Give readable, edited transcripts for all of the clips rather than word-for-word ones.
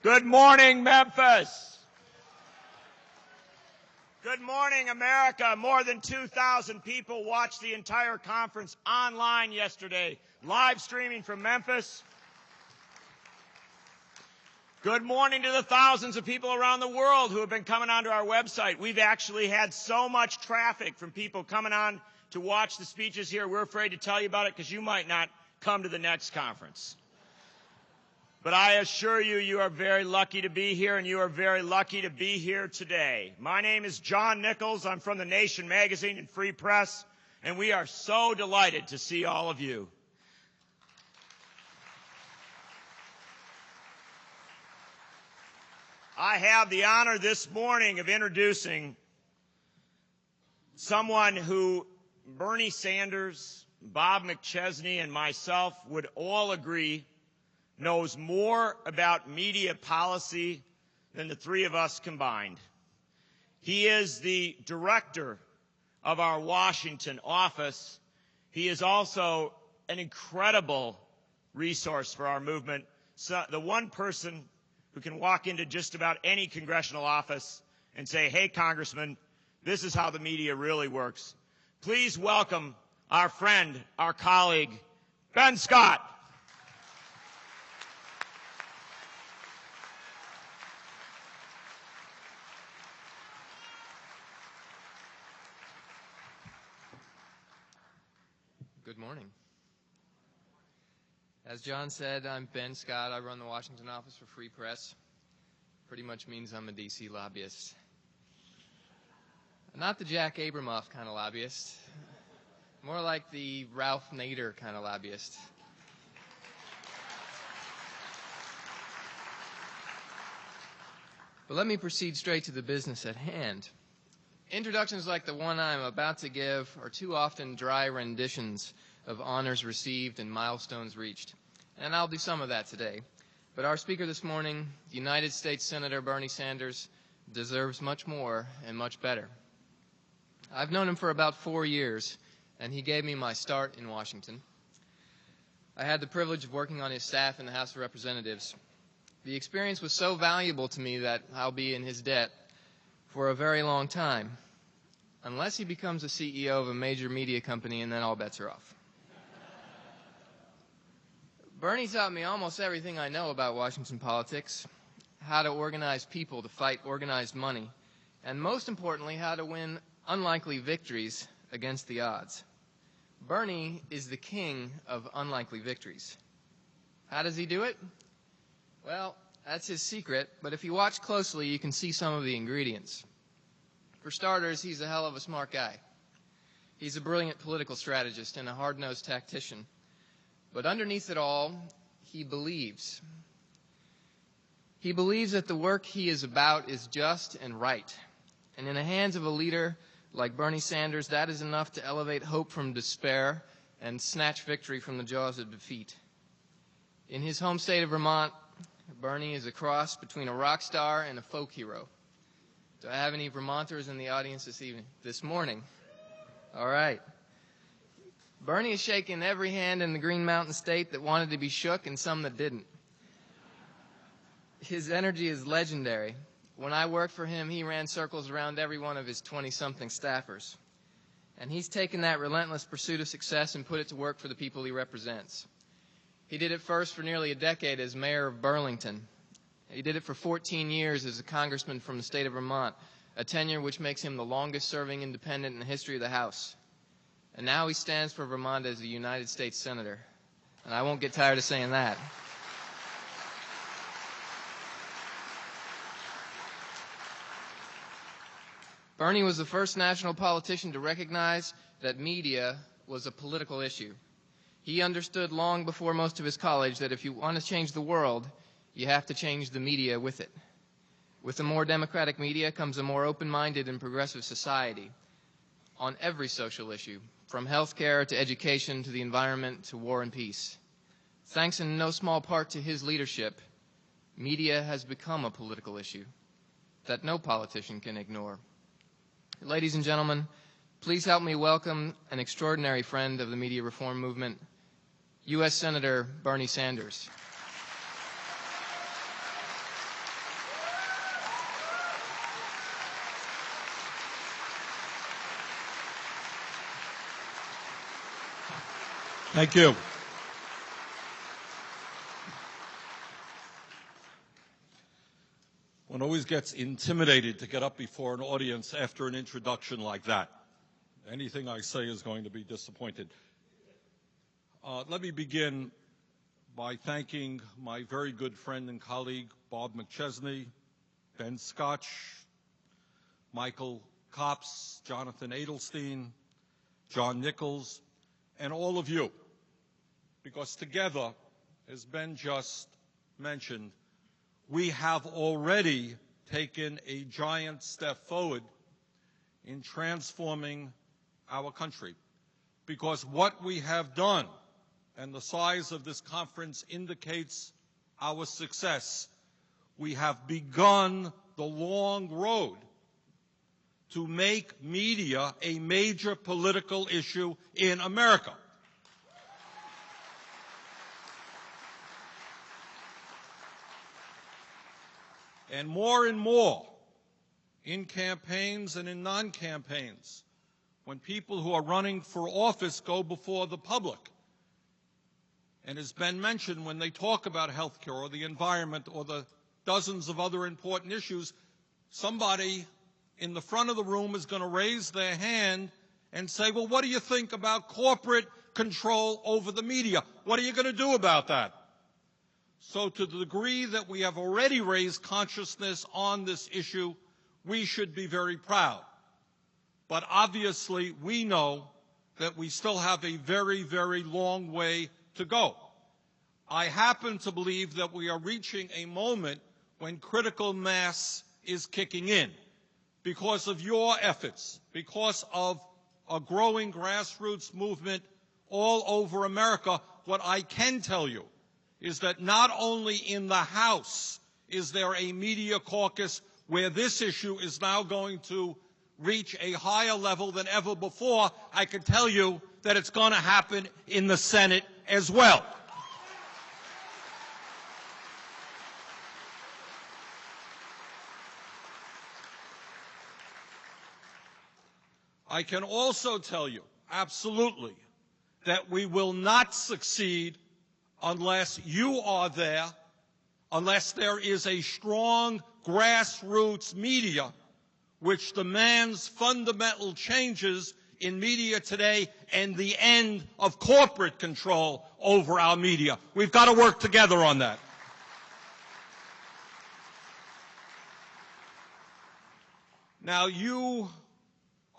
Good morning, Memphis. Good morning, America. More than 2,000 people watched the entire conference online yesterday, live streaming from Memphis. Good morning to the thousands of people around the world who have been coming onto our website. We've actually had so much traffic from people coming on to watch the speeches here. We're afraid to tell you about it because you might not come to the next conference. But I assure you, you are very lucky to be here, and you are very lucky to be here today. My name is John Nichols. I'm from The Nation magazine and Free Press, and we are so delighted to see all of you. I have the honor this morning of introducing someone who Bernie Sanders, Bob McChesney, and myself would all agree knows more about media policy than the three of us combined. He is the director of our Washington office. He is also an incredible resource for our movement. So the one person who can walk into just about any congressional office and say, "Hey, Congressman, this is how the media really works." Please welcome our friend, our colleague, Ben Scott. Good morning. As John said, I'm Ben Scott. I run the Washington office for Free Press. Pretty much means I'm a D.C. lobbyist. Not the Jack Abramoff kind of lobbyist. More like the Ralph Nader kind of lobbyist. But let me proceed straight to the business at hand. Introductions like the one I'm about to give are too often dry renditions of honors received and milestones reached. And I'll do some of that today. But our speaker this morning, United States Senator Bernie Sanders, deserves much more and much better. I've known him for about 4 years, and he gave me my start in Washington. I had the privilege of working on his staff in the House of Representatives. The experience was so valuable to me that I'll be in his debt for a very long time, unless he becomes a CEO of a major media company, and then all bets are off. Bernie taught me almost everything I know about Washington politics, how to organize people to fight organized money, and most importantly, how to win unlikely victories against the odds. Bernie is the king of unlikely victories. How does he do it? Well, that's his secret, but if you watch closely, you can see some of the ingredients. For starters, he's a hell of a smart guy. He's a brilliant political strategist and a hard-nosed tactician. But underneath it all, he believes. He believes that the work he is about is just and right. And in the hands of a leader like Bernie Sanders, that is enough to elevate hope from despair and snatch victory from the jaws of defeat. In his home state of Vermont, Bernie is a cross between a rock star and a folk hero. Do I have any Vermonters in the audience this morning? All right. Bernie has shaken every hand in the Green Mountain State that wanted to be shook and some that didn't. His energy is legendary. When I worked for him, he ran circles around every one of his 20-something staffers. And he's taken that relentless pursuit of success and put it to work for the people he represents. He did it first for nearly a decade as mayor of Burlington. He did it for 14 years as a congressman from the state of Vermont, a tenure which makes him the longest-serving independent in the history of the House. And now he stands for Vermont as a United States Senator. And I won't get tired of saying that. Bernie was the first national politician to recognize that media was a political issue. He understood long before most of his college that if you want to change the world, you have to change the media with it. With a more democratic media comes a more open-minded and progressive society on every social issue, from health care to education to the environment to war and peace. Thanks in no small part to his leadership, media has become a political issue that no politician can ignore. Ladies and gentlemen, please help me welcome an extraordinary friend of the media reform movement, U.S. Senator Bernie Sanders. Thank you. One always gets intimidated to get up before an audience after an introduction like that. Anything I say is going to be disappointed. Let me begin by thanking my very good friend and colleague, Bob McChesney, Ben Scotch, Michael Copps, Jonathan Adelstein, John Nichols, and all of you, because together, as Ben just mentioned, we have already taken a giant step forward in transforming our country. Because what we have done, and the size of this conference indicates our success, we have begun the long road to make media a major political issue in America. And more, in campaigns and in non-campaigns, when people who are running for office go before the public, and as Ben mentioned, when they talk about health care or the environment or the dozens of other important issues, somebody in the front of the room is going to raise their hand and say, well, what do you think about corporate control over the media? What are you going to do about that? So to the degree that we have already raised consciousness on this issue, we should be very proud. But obviously, we know that we still have a very, very long way to go. I happen to believe that we are reaching a moment when critical mass is kicking in because of your efforts, because of a growing grassroots movement all over America. What I can tell you is that not only in the House is there a media caucus where this issue is now going to reach a higher level than ever before, I can tell you that it's going to happen in the Senate as well. I can also tell you, absolutely, that we will not succeed unless you are there, unless there is a strong grassroots media which demands fundamental changes in media today and the end of corporate control over our media. We've got to work together on that. Now, you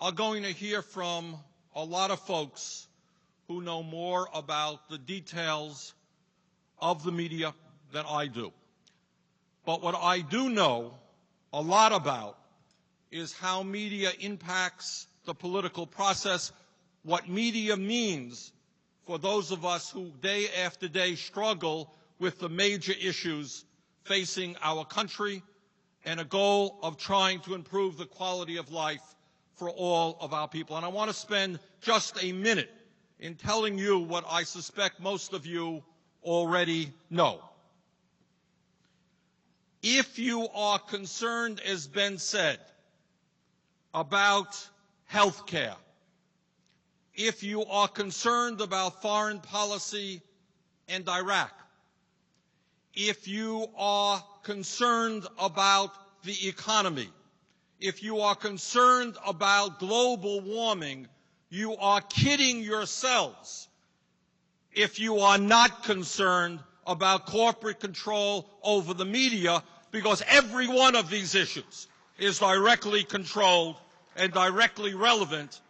are going to hear from a lot of folks who know more about the details of the media than I do. But what I do know a lot about is how media impacts the political process, what media means for those of us who day after day struggle with the major issues facing our country and a goal of trying to improve the quality of life for all of our people. And I want to spend just a minute in telling you what I suspect most of you already know. If you are concerned, as Ben said, about health care, if you are concerned about foreign policy and Iraq, if you are concerned about the economy, if you are concerned about global warming, you are kidding yourselves if you are not concerned about corporate control over the media, because every one of these issues is directly controlled and directly relevant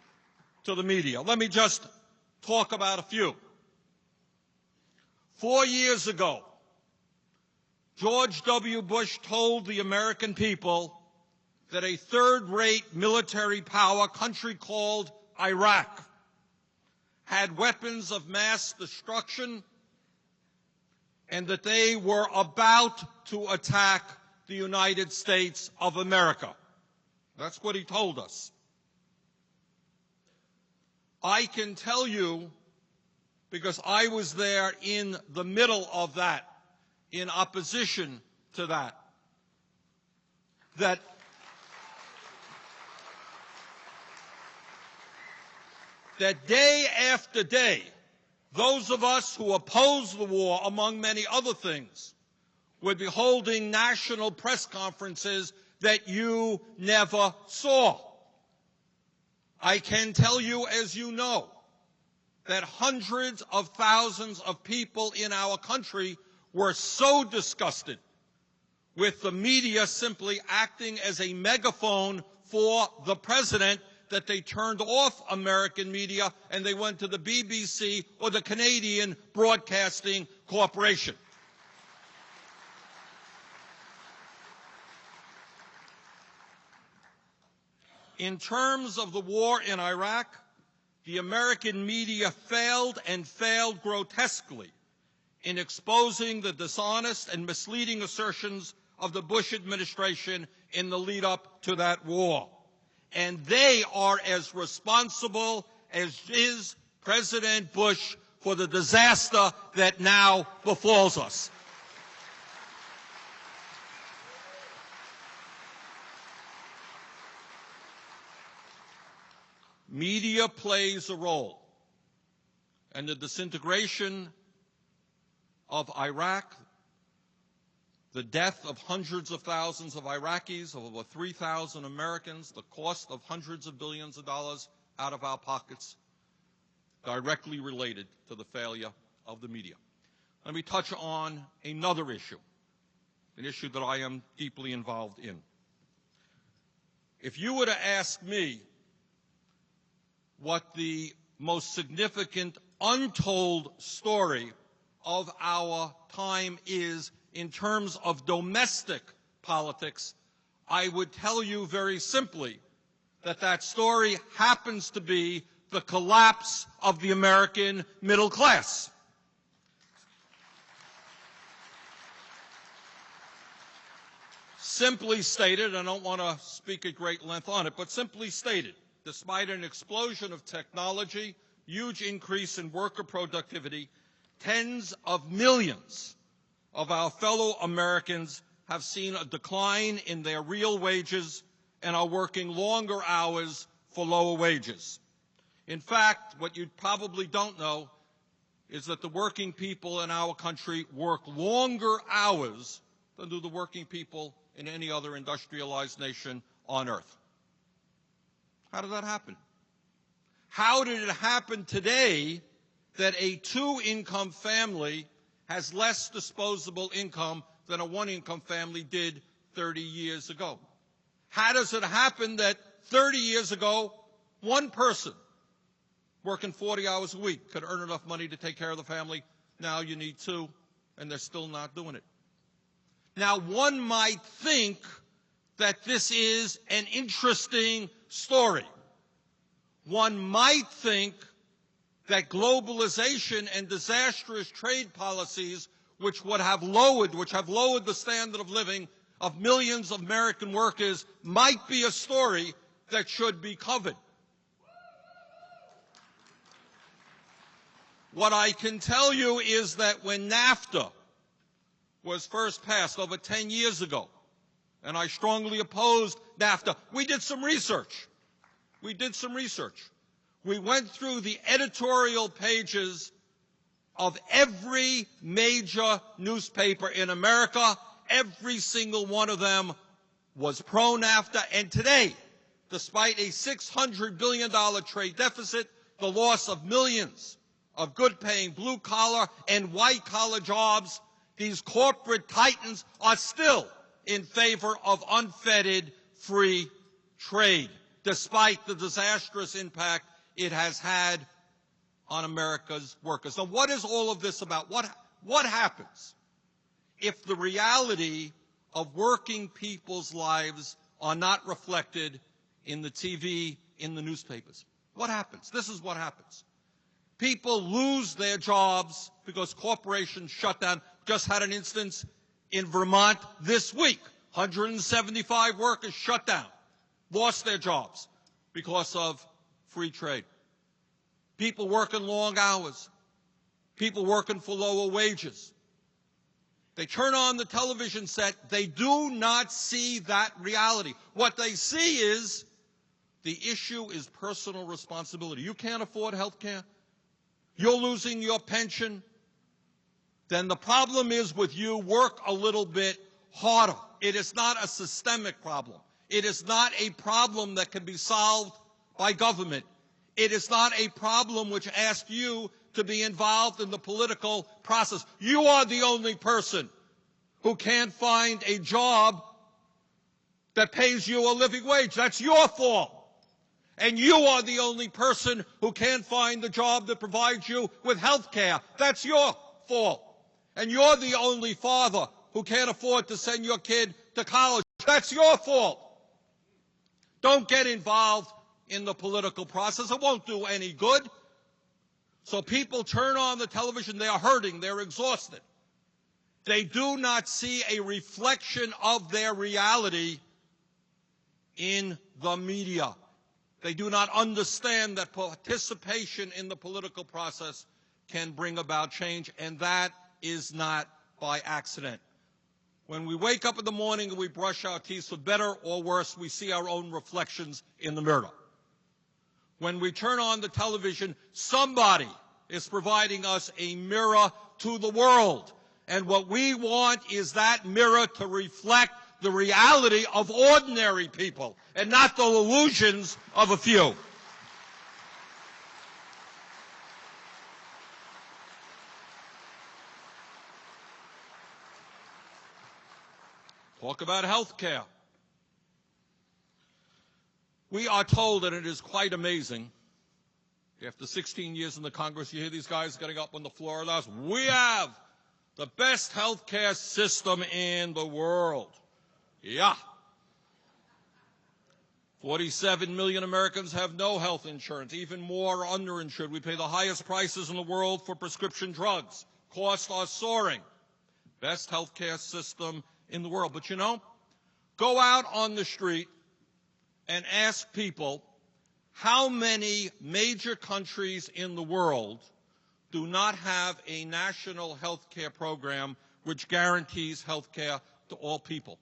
to the media. Let me just talk about a few. 4 years ago, George W. Bush told the American people that a third-rate military power, country called Iraq, had weapons of mass destruction and that they were about to attack the United States of America. That's what he told us. I can tell you, because I was there in the middle of that, in opposition to that day after day, those of us who oppose the war, among many other things, would be holding national press conferences that you never saw. I can tell you, as you know, that hundreds of thousands of people in our country were so disgusted with the media simply acting as a megaphone for the president that they turned off American media and they went to the BBC or the Canadian Broadcasting Corporation. In terms of the war in Iraq, the American media failed and failed grotesquely in exposing the dishonest and misleading assertions of the Bush administration in the lead-up to that war. And they are as responsible as is President Bush for the disaster that now befalls us. Media plays a role, and the disintegration of Iraq, the death of hundreds of thousands of Iraqis, of over 3,000 Americans, the cost of hundreds of billions of dollars out of our pockets, directly related to the failure of the media. Let me touch on another issue, an issue that I am deeply involved in. If you were to ask me what the most significant untold story of our time is in terms of domestic politics, I would tell you very simply that that story happens to be the collapse of the American middle class. Simply stated, I don't want to speak at great length on it, but simply stated, despite an explosion of technology, huge increase in worker productivity, tens of millions of our fellow Americans have seen a decline in their real wages and are working longer hours for lower wages. In fact, what you probably don't know is that the working people in our country work longer hours than do the working people in any other industrialized nation on earth. How did that happen? How did it happen today that a two-income family has less disposable income than a one-income family did 30 years ago? How does it happen that 30 years ago, one person working 40 hours a week could earn enough money to take care of the family? Now you need two, and they're still not doing it. Now, one might think that this is an interesting story. One might think that globalization and disastrous trade policies which have lowered the standard of living of millions of American workers might be a story that should be covered. What I can tell you is that when NAFTA was first passed over 10 years ago, and I strongly opposed NAFTA, we did some research. We went through the editorial pages of every major newspaper in America. Every single one of them was pro-NAFTA. And today, despite a $600 billion trade deficit, the loss of millions of good-paying blue-collar and white-collar jobs, these corporate titans are still in favor of unfettered free trade, despite the disastrous impact it has had on America's workers. So what is all of this about? What happens if the reality of working people's lives are not reflected in the TV, in the newspapers? What happens? This is what happens. People lose their jobs because corporations shut down. Just had an instance in Vermont this week. 175 workers shut down, lost their jobs because of free trade. People working long hours. People working for lower wages. They turn on the television set. They do not see that reality. What they see is the issue is personal responsibility. You can't afford health care. you're losing your pension, then the problem is with you, work a little bit harder. It is not a systemic problem. It is not a problem that can be solved by government. It is not a problem which asks you to be involved in the political process. You are the only person who can't find a job that pays you a living wage. That's your fault. And you are the only person who can't find the job that provides you with health care. That's your fault. And you're the only father who can't afford to send your kid to college. That's your fault. Don't get involved in the political process. It won't do any good. So people turn on the television. They are hurting. They're exhausted. They do not see a reflection of their reality in the media. They do not understand that participation in the political process can bring about change, and that is not by accident. When we wake up in the morning and we brush our teeth, for better or worse, we see our own reflections in the mirror. When we turn on the television, somebody is providing us a mirror to the world. And what we want is that mirror to reflect the reality of ordinary people and not the illusions of a few. Talk about health care. We are told, and it is quite amazing, after 16 years in the Congress, you hear these guys getting up on the floor and us, we have the best health care system in the world. Yeah. 47 million Americans have no health insurance. Even more are underinsured. We pay the highest prices in the world for prescription drugs. Costs are soaring. Best health care system in the world. But you know, go out on the street and ask people how many major countries in the world do not have a national health care program which guarantees health care to all people.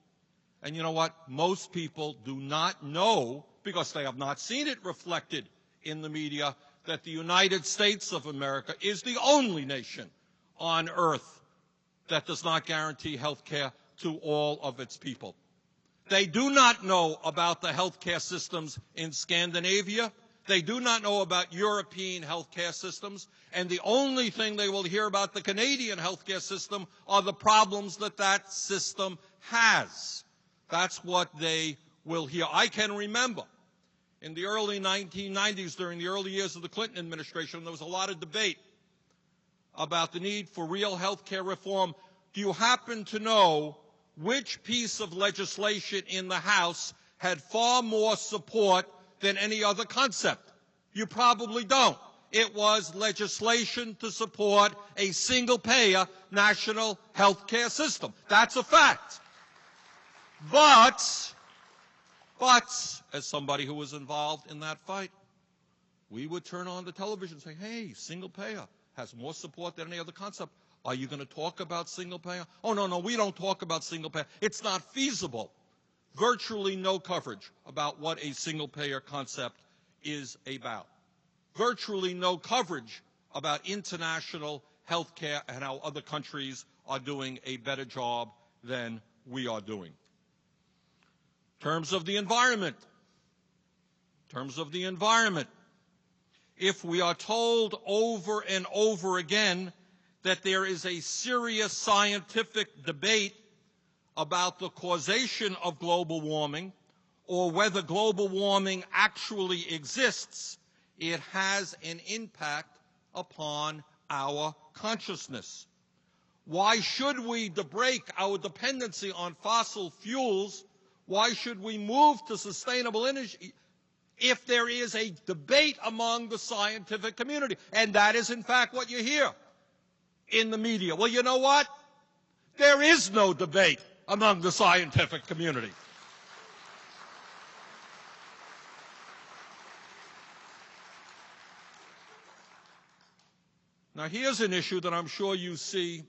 And you know what? Most people do not know, because they have not seen it reflected in the media, that the United States of America is the only nation on earth that does not guarantee health care to all of its people. They do not know about the health care systems in Scandinavia. They do not know about European health care systems. And the only thing they will hear about the Canadian health care system are the problems that that system has. That's what they will hear. I can remember in the early 1990s, during the early years of the Clinton administration, there was a lot of debate about the need for real health care reform. Do you happen to know which piece of legislation in the House had far more support than any other concept? You probably don't. It was legislation to support a single-payer national health care system. That's a fact. But, as somebody who was involved in that fight, we would turn on the television and say, hey, single-payer has more support than any other concept. Are you going to talk about single-payer? Oh, no, we don't talk about single-payer. It's not feasible. Virtually no coverage about what a single-payer concept is about. Virtually no coverage about international health care and how other countries are doing a better job than we are doing. In terms of the environment, if we are told over and over again that there is a serious scientific debate about the causation of global warming or whether global warming actually exists, it has an impact upon our consciousness. Why should we break our dependency on fossil fuels? Why should we move to sustainable energy if there is a debate among the scientific community? And that is, in fact, what you hear in the media. Well, you know what? There is no debate among the scientific community. Now, here's an issue that I'm sure you see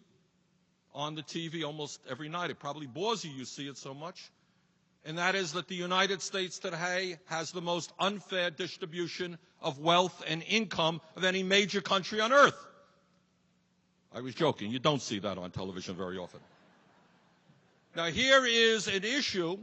on the TV almost every night. It probably bores you see it so much. And that is that the United States today has the most unfair distribution of wealth and income of any major country on earth. I was joking. You don't see that on television very often. Now, here is an issue,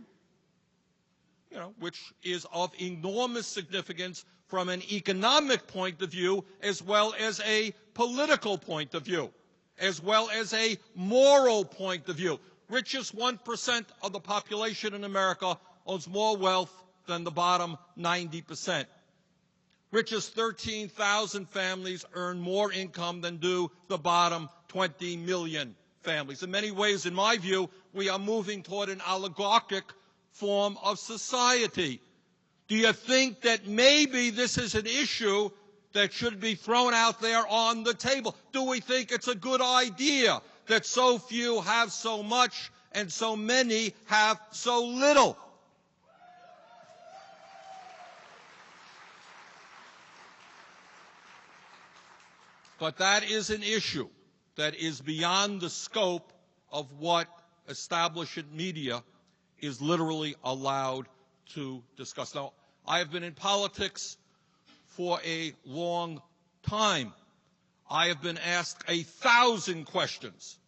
which is of enormous significance from an economic point of view, as well as a political point of view, as well as a moral point of view. Richest 1% of the population in America owns more wealth than the bottom 90%. Richest 13,000 families earn more income than do the bottom 20 million families. In many ways, in my view, we are moving toward an oligarchic form of society. Do you think that maybe this is an issue that should be thrown out there on the table? Do we think it's a good idea that so few have so much and so many have so little? But that is an issue that is beyond the scope of what establishment media is literally allowed to discuss. Now, I have been in politics for a long time. I have been asked 1,000 questions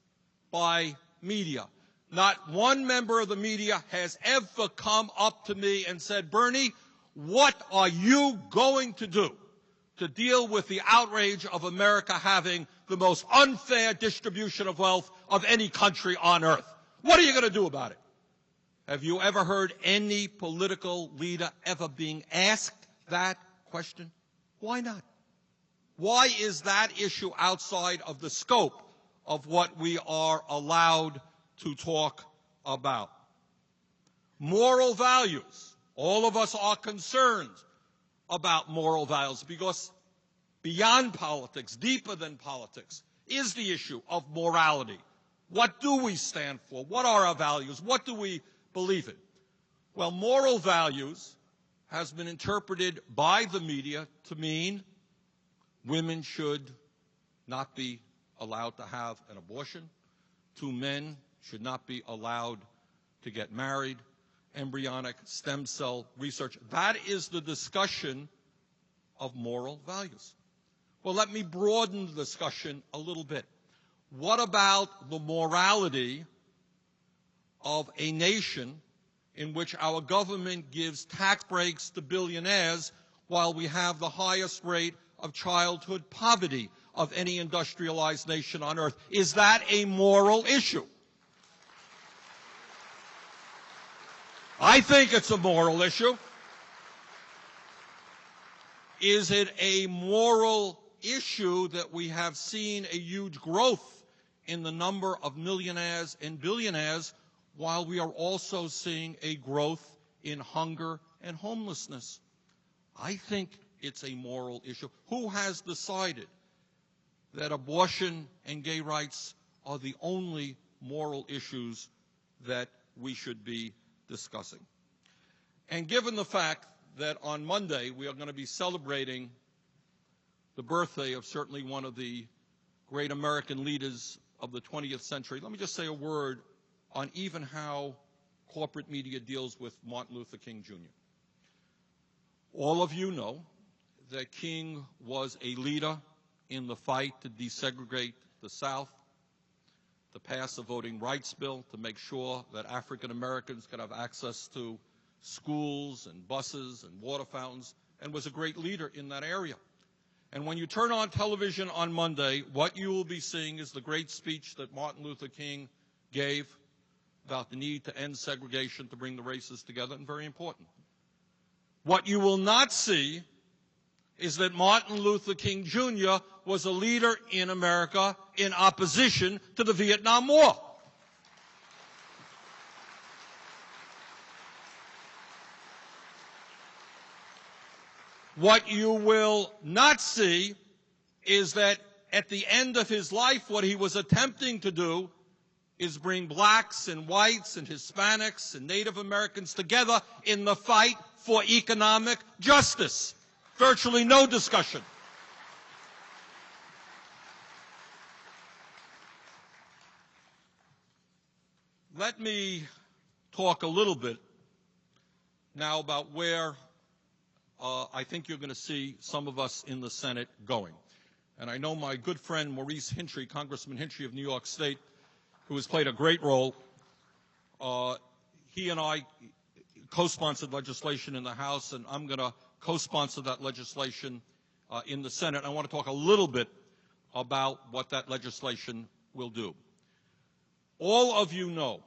by media. Not one member of the media has ever come up to me and said, Bernie, what are you going to do to deal with the outrage of America having the most unfair distribution of wealth of any country on earth? What are you going to do about it? Have you ever heard any political leader ever being asked that question? Why not? Why is that issue outside of the scope of what we are allowed to talk about? Moral values. All of us are concerned about moral values because beyond politics, deeper than politics, is the issue of morality. What do we stand for? What are our values? What do we believe in? Well, moral values has been interpreted by the media to mean women should not be allowed to have an abortion, 2 men should not be allowed to get married, embryonic stem cell research. That is the discussion of moral values. Well, let me broaden the discussion a little bit. What about the morality of a nation in which our government gives tax breaks to billionaires while we have the highest rate of childhood poverty of any industrialized nation on earth? Is that a moral issue? I think it's a moral issue. Is it a moral issue that we have seen a huge growth in the number of millionaires and billionaires while we are also seeing a growth in hunger and homelessness? I think it's a moral issue. Who has decided that abortion and gay rights are the only moral issues that we should be discussing? And given the fact that on Monday we are going to be celebrating the birthday of certainly one of the great American leaders of the 20th century, let me just say a word on even how corporate media deals with Martin Luther King Jr. All of you know that King was a leader in the fight to desegregate the South, to pass a voting rights bill to make sure that African Americans could have access to schools and buses and water fountains, and was a great leader in that area. And when you turn on television on Monday, what you will be seeing is the great speech that Martin Luther King gave about the need to end segregation, to bring the races together, and very important. What you will not see is that Martin Luther King Jr. was a leader in America in opposition to the Vietnam War. What you will not see is that at the end of his life, what he was attempting to do is bring blacks and whites and Hispanics and Native Americans together in the fight for economic justice. Virtually no discussion. Let me talk a little bit now about where I think you're going to see some of us in the Senate going. And I know my good friend Maurice Hintry, Congressman Hintry of New York State, who has played a great role. He and I co-sponsored legislation in the House, and I'm going to co-sponsor that legislation in the Senate. I want to talk a little bit about what that legislation will do. All of you know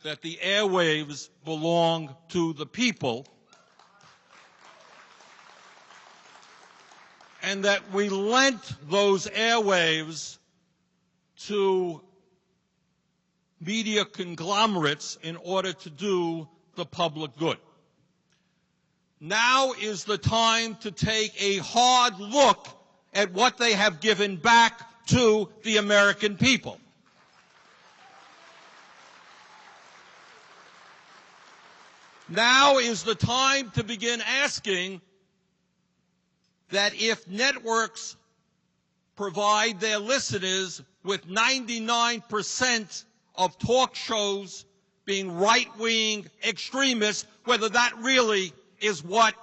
that the airwaves belong to the people, and that we lent those airwaves to media conglomerates in order to do the public good. Now is the time to take a hard look at what they have given back to the American people. Now is the time to begin asking that if networks provide their listeners with 99% of talk shows being right-wing extremists, whether that really is what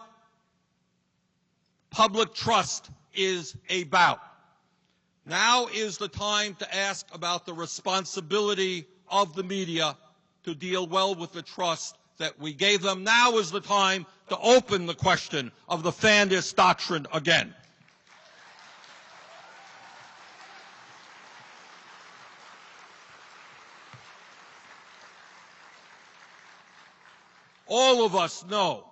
public trust is about. Now is the time to ask about the responsibility of the media to deal well with the trust that we gave them. Now is the time to open the question of the fairness doctrine again. All of us know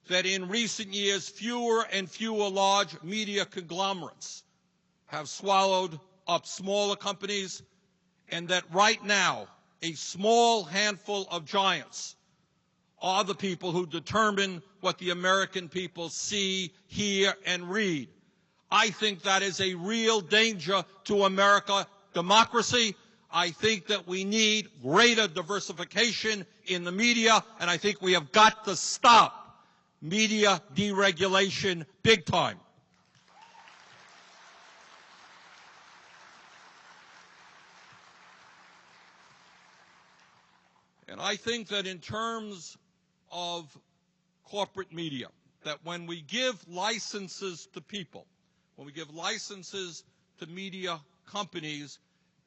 that in recent years, fewer and fewer large media conglomerates have swallowed up smaller companies, and that right now, a small handful of giants are the people who determine what the American people see, hear, and read. I think that is a real danger to American democracy. I think that we need greater diversification in the media, and I think we have got to stop media deregulation big time. And I think that in terms of corporate media, that when we give licenses to people, when we give licenses to media companies,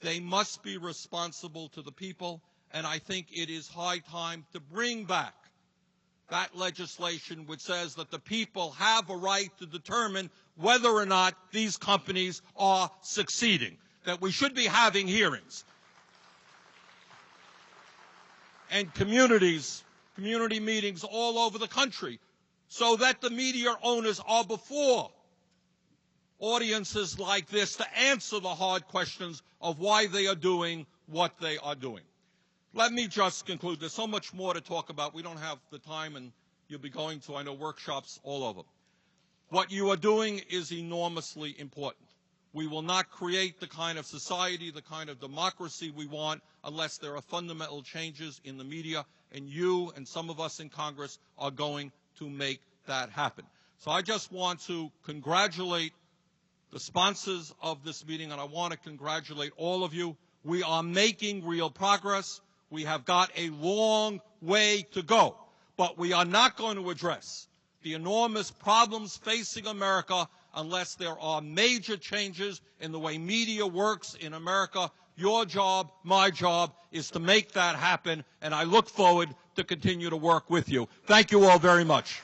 they must be responsible to the people, and I think it is high time to bring back that legislation which says that the people have a right to determine whether or not these companies are succeeding, that we should be having hearings. And community meetings all over the country, so that the media owners are before audiences like this to answer the hard questions of why they are doing what they are doing. Let me just conclude. There's so much more to talk about. We don't have the time, and you'll be going to, I know, workshops all over. What you are doing is enormously important. We will not create the kind of society, the kind of democracy we want unless there are fundamental changes in the media, and you and some of us in Congress are going to make that happen. So I just want to congratulate the sponsors of this meeting, and I want to congratulate all of you. We are making real progress. We have got a long way to go, but we are not going to address the enormous problems facing America unless there are major changes in the way media works in America. Your job, my job, is to make that happen, and I look forward to continue to work with you. Thank you all very much.